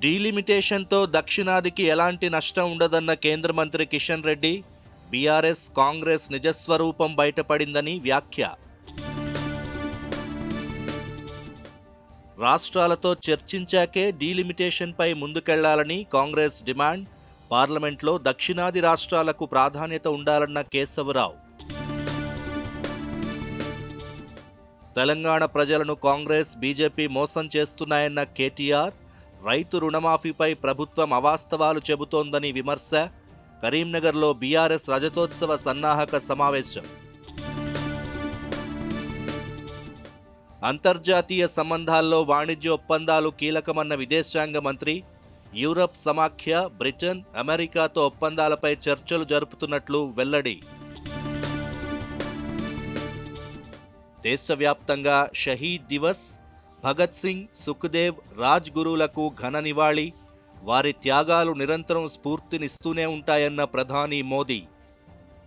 డీలిమిటేషన్తో దక్షిణాదికి ఎలాంటి నష్టం ఉండదన్న కేంద్ర మంత్రి కిషన్ రెడ్డి. బీఆర్ఎస్ కాంగ్రెస్ నిజస్వరూపం బయటపడిందని వ్యాఖ్య. రాష్ట్రాలతో చర్చించాకే డీలిమిటేషన్పై ముందుకెళ్లాలని కాంగ్రెస్ డిమాండ్. పార్లమెంట్లో దక్షిణాది రాష్ట్రాలకు ప్రాధాన్యత ఉండాలన్న కేశవరావు. తెలంగాణ ప్రజలను కాంగ్రెస్ బీజేపీ మోసం చేస్తున్నాయన్న కేటీఆర్. రైతు రుణమాఫీపై ప్రభుత్వం అవాస్తవాలు చెబుతోందని విమర్శ. కరీంనగర్లో బీఆర్ఎస్ రజతోత్సవ సన్నాహక సమావేశం. అంతర్జాతీయ సంబంధాల్లో వాణిజ్య ఒప్పందాలు కీలకమన్న విదేశాంగ మంత్రి. యూరప్ సమాఖ్య, బ్రిటన్, అమెరికాతో ఒప్పందాలపై చర్చలు జరుపుతున్నట్లు వెల్లడి. దేశవ్యాప్తంగా షహీద్ దివస్. భగత్ సింగ్, సుఖ్దేవ్, రాజ్ గురువులకు ఘన నివాళి. వారి త్యాగాలు నిరంతరం స్ఫూర్తినిస్తూనే ఉంటాయన్న ప్రధాని మోదీ.